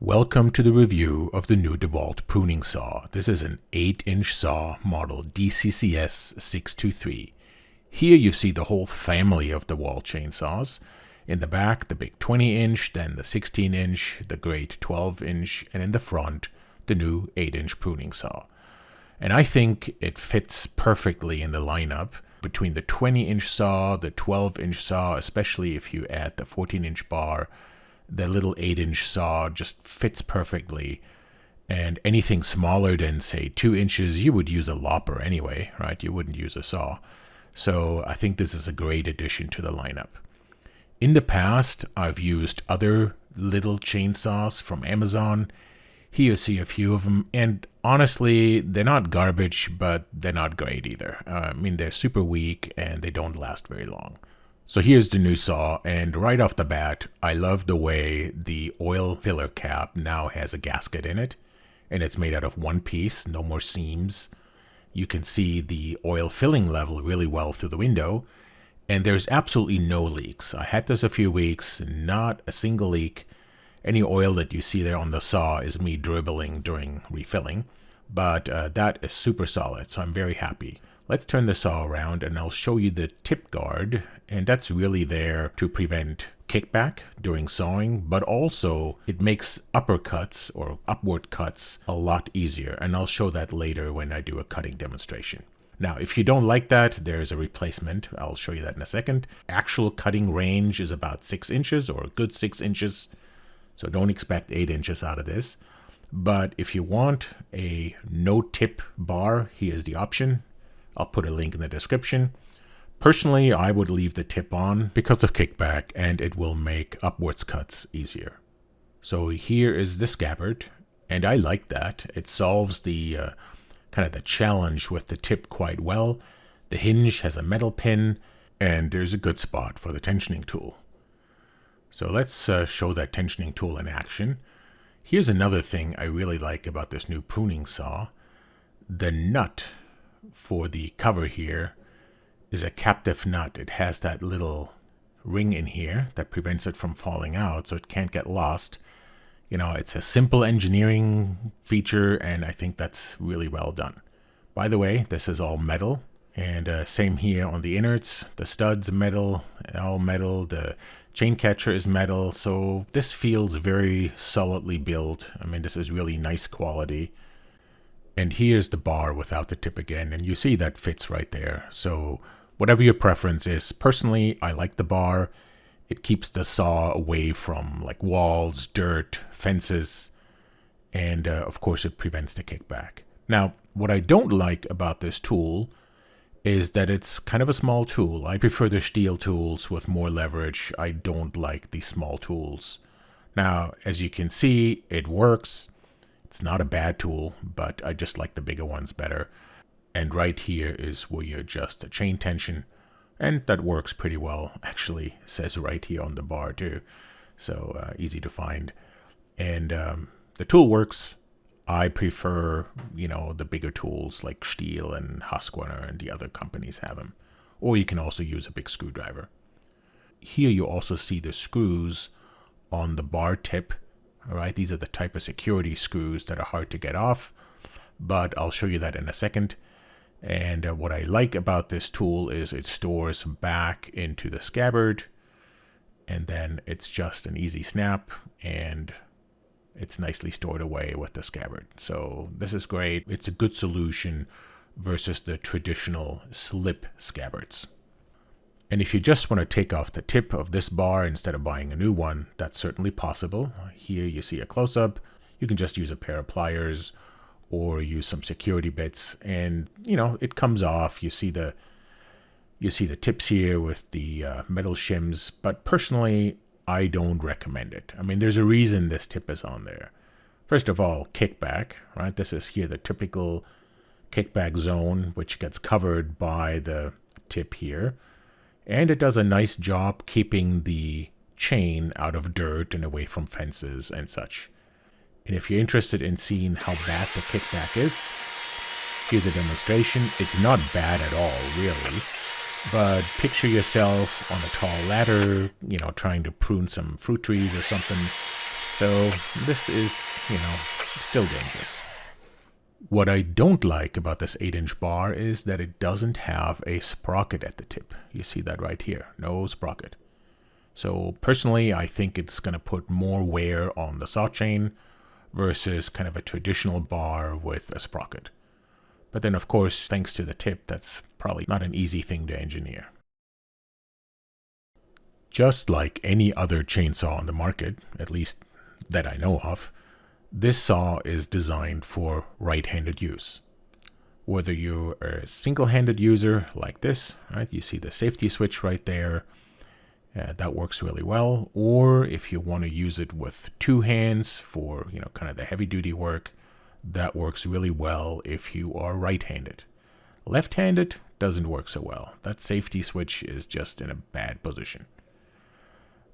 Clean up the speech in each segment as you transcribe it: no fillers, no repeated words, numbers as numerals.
Welcome to the review of the new DeWalt pruning saw. This is an 8-inch saw model DCCS623. Here you see the whole family of DeWalt chainsaws. In the back, the big 20-inch, then the 16-inch, the great 12-inch, and in the front, the new 8-inch pruning saw. And I think it fits perfectly in the lineup between the 20-inch saw, the 12-inch saw, especially if you add the 14-inch bar. The little 8-inch saw just fits perfectly, and anything smaller than, say, 2 inches, you would use a lopper anyway, right? You wouldn't use a saw. So I think this is a great addition to the lineup. In the past, I've used other little chainsaws from Amazon. Here you see a few of them, and honestly, they're not garbage, but they're not great either. They're super weak, and they don't last very long. So here's the new saw, and right off the bat, I love the way the oil filler cap now has a gasket in it, and it's made out of one piece, no more seams. You can see the oil filling level really well through the window, and there's absolutely no leaks. I had this a few weeks, not a single leak. Any oil that you see there on the saw is me dribbling during refilling, but that is super solid, so I'm very happy. Let's turn the saw around and I'll show you the tip guard, and that's really there to prevent kickback during sawing, but also it makes uppercuts or upward cuts a lot easier, and I'll show that later when I do a cutting demonstration. Now, if you don't like that, there's a replacement. I'll show you that in a second. Actual cutting range is about 6 inches or a good 6 inches, so don't expect 8 inches out of this. But if you want a no tip bar, here's the option. I'll put a link in the description. Personally, I would leave the tip on because of kickback, and it will make upwards cuts easier. So here is the scabbard, and I like that. It solves the kind of the challenge with the tip quite well. The hinge has a metal pin, and there's a good spot for the tensioning tool. So let's show that tensioning tool in action. Here's another thing I really like about this new pruning saw. The nut for the cover here is a captive nut. It has that little ring in here that prevents it from falling out, so it can't get lost. You know, it's a simple engineering feature, and I think that's really well done. By the way, this is all metal, and same here on the innards. The studs metal, all metal. The chain catcher is metal, so this feels very solidly built. This is really nice quality. And here's the bar without the tip again, and you see that fits right there. So whatever your preference is, personally, I like the bar. It keeps the saw away from like walls, dirt, fences, and of course it prevents the kickback. Now, what I don't like about this tool is that it's kind of a small tool. I prefer the steel tools with more leverage. I don't like the small tools. Now, as you can see, it works. It's not a bad tool, but I just like the bigger ones better. And right here is where you adjust the chain tension, and that works pretty well. Actually, it says right here on the bar too, so easy to find. And the tool works. I prefer, the bigger tools like Stihl and Husqvarna and the other companies have them. Or you can also use a big screwdriver. Here you also see the screws on the bar tip. All right, these are the type of security screws that are hard to get off, but I'll show you that in a second. And what I like about this tool is it stores back into the scabbard, and then it's just an easy snap, and it's nicely stored away with the scabbard. So this is great. It's a good solution versus the traditional slip scabbards. And if you just want to take off the tip of this bar instead of buying a new one, that's certainly possible. Here you see a close-up. You can just use a pair of pliers or use some security bits, and it comes off. You see the tips here with the metal shims, but personally, I don't recommend it. There's a reason this tip is on there. First of all, kickback, right? This is here the typical kickback zone, which gets covered by the tip here. And it does a nice job keeping the chain out of dirt and away from fences and such. And if you're interested in seeing how bad the kickback is, here's a demonstration. It's not bad at all, really. But picture yourself on a tall ladder, trying to prune some fruit trees or something. So this is, still dangerous. What I don't like about this 8-inch bar is that it doesn't have a sprocket at the tip. You see that right here, no sprocket. So personally, I think it's going to put more wear on the saw chain versus kind of a traditional bar with a sprocket. But then, of course, thanks to the tip, that's probably not an easy thing to engineer. Just like any other chainsaw on the market, at least that I know of, this saw is designed for right-handed use. Whether you're a single-handed user like this, right? You see the safety switch right there. That works really well. Or if you want to use it with two hands for, kind of the heavy-duty work, that works really well if you are right-handed. Left-handed doesn't work so well. That safety switch is just in a bad position.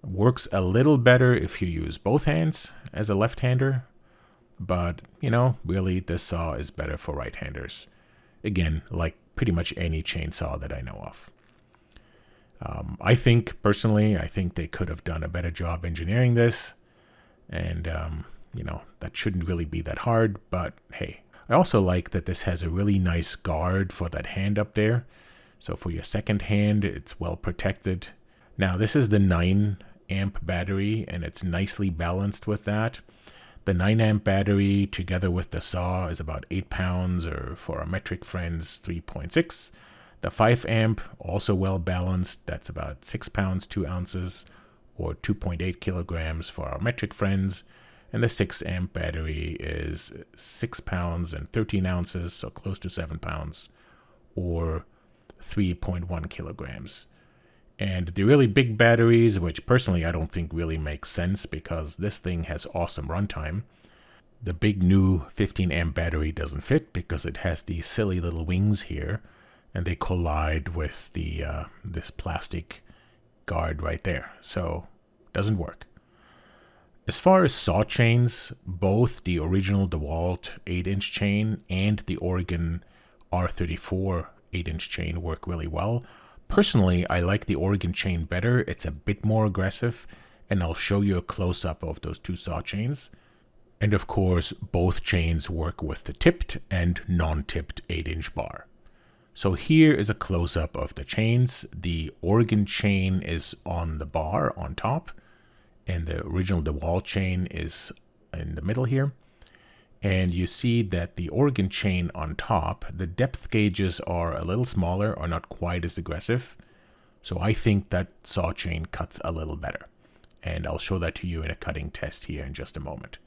Works a little better if you use both hands as a left-hander, but, really this saw is better for right-handers. Again, like pretty much any chainsaw that I know of. I think they could have done a better job engineering this, and, that shouldn't really be that hard, but hey. I also like that this has a really nice guard for that hand up there. So for your second hand, it's well protected. Now, this is the 9-amp battery, and it's nicely balanced with that. The 9-amp battery together with the saw is about 8 pounds, or for our metric friends, 3.6. The 5-amp, also well balanced, that's about 6 pounds, 2 ounces, or 2.8 kilograms for our metric friends. And the 6-amp battery is 6 pounds and 13 ounces, so close to 7 pounds, or 3.1 kilograms. And the really big batteries, which personally I don't think really makes sense because this thing has awesome runtime. The big new 15-amp battery doesn't fit because it has these silly little wings here, and they collide with the this plastic guard right there, so doesn't work. As far as saw chains, both the original DeWalt 8-inch chain and the Oregon R34 8-inch chain work really well. Personally, I like the Oregon chain better. It's a bit more aggressive, and I'll show you a close-up of those two saw chains. And of course, both chains work with the tipped and non-tipped 8-inch bar. So here is a close-up of the chains. The Oregon chain is on the bar on top, and the original DeWalt chain is in the middle here. And you see that the Oregon chain on top, the depth gauges are a little smaller, are not quite as aggressive. So I think that saw chain cuts a little better. And I'll show that to you in a cutting test here in just a moment.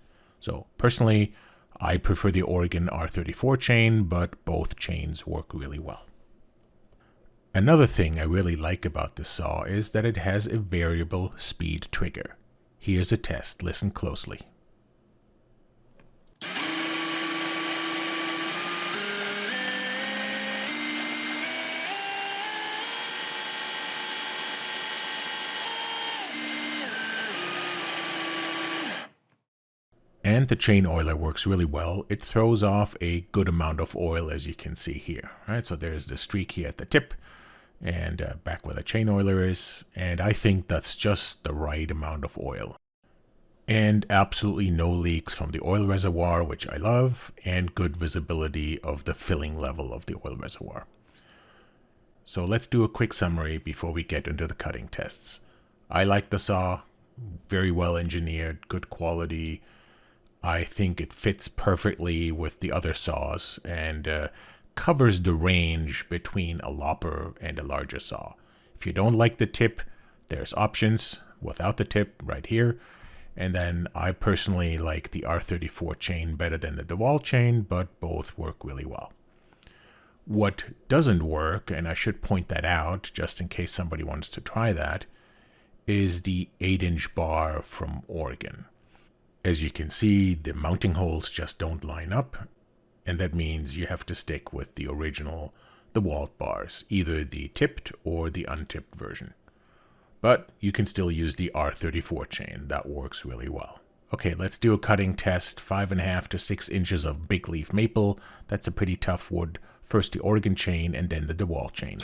So personally, I prefer the Oregon R34 chain, but both chains work really well. Another thing I really like about this saw is that it has a variable speed trigger. Here's a test. Listen closely. And the chain oiler works really well. It throws off a good amount of oil, as you can see here. Right, so there's the streak here at the tip, and back where the chain oiler is, and I think that's just the right amount of oil. And absolutely no leaks from the oil reservoir, which I love, and good visibility of the filling level of the oil reservoir. So let's do a quick summary before we get into the cutting tests. I like the saw, very well engineered, good quality. I think it fits perfectly with the other saws and covers the range between a lopper and a larger saw. If you don't like the tip, there's options without the tip right here. And then I personally like the R34 chain better than the DeWalt chain, but both work really well. What doesn't work, and I should point that out just in case somebody wants to try that, is the 8-inch bar from Oregon. As you can see, the mounting holes just don't line up, and that means you have to stick with the original DeWalt bars, either the tipped or the untipped version. But you can still use the R34 chain. That works really well. Okay, let's do a cutting test. 5.5 to 6 inches of big leaf maple. That's a pretty tough wood. First the Oregon chain and then the DeWalt chain.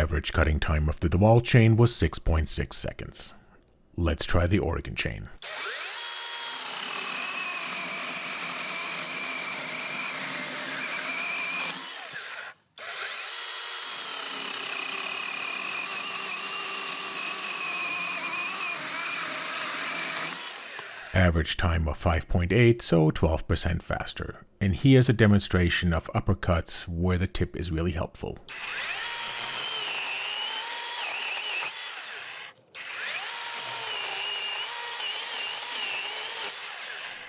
average cutting time of the DeWalt chain was 6.6 seconds. Let's try the Oregon chain. Average time of 5.8, so 12% faster. And here's a demonstration of uppercuts where the tip is really helpful.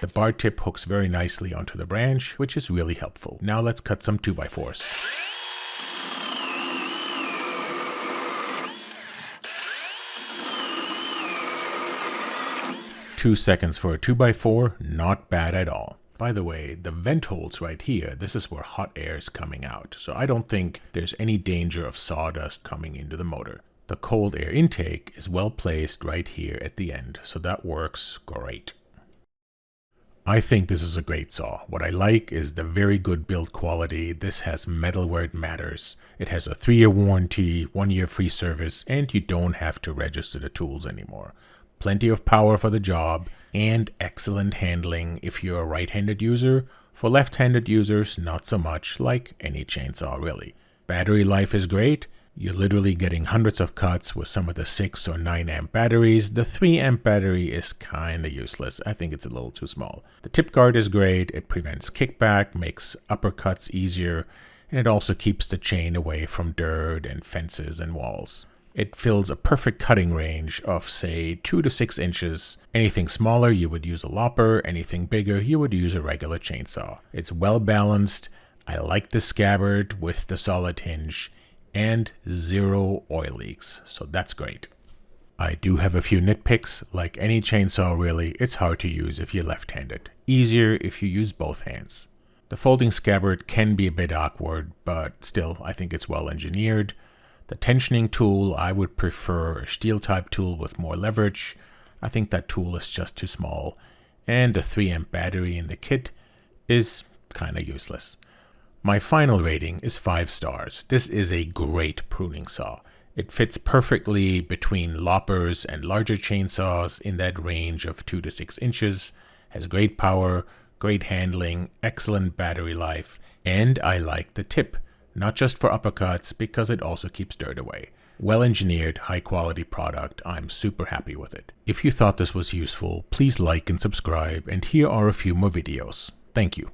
The bar tip hooks very nicely onto the branch, which is really helpful. Now let's cut some 2x4s. 2 seconds for a 2x4, not bad at all. By the way, the vent holes right here, this is where hot air is coming out, so I don't think there's any danger of sawdust coming into the motor. The cold air intake is well placed right here at the end, so that works great. I think this is a great saw. What I like is the very good build quality. This has metal where it matters. It has a 3-year warranty, 1-year free service, and you don't have to register the tools anymore. Plenty of power for the job, and excellent handling if you're a right-handed user. For left-handed users, not so much, like any chainsaw really. Battery life is great. You're literally getting hundreds of cuts with some of the 6 or 9 amp batteries. The 3 amp battery is kinda useless. I think it's a little too small. The tip guard is great. It prevents kickback, makes uppercuts easier, and it also keeps the chain away from dirt and fences and walls. It fills a perfect cutting range of, say, 2 to 6 inches. Anything smaller, you would use a lopper. Anything bigger, you would use a regular chainsaw. It's well balanced. I like the scabbard with the solid hinge, and 0 oil leaks, so that's great. I do have a few nitpicks. Like any chainsaw really, it's hard to use if you're left-handed. Easier if you use both hands. The folding scabbard can be a bit awkward, but still, I think it's well engineered. The tensioning tool, I would prefer a steel type tool with more leverage. I think that tool is just too small. And the 3 amp battery in the kit is kinda useless. My final rating is 5 stars. This is a great pruning saw. It fits perfectly between loppers and larger chainsaws in that range of 2 to 6 inches, has great power, great handling, excellent battery life, and I like the tip. Not just for uppercuts, because it also keeps dirt away. Well engineered, high quality product. I'm super happy with it. If you thought this was useful, please like and subscribe, and here are a few more videos. Thank you.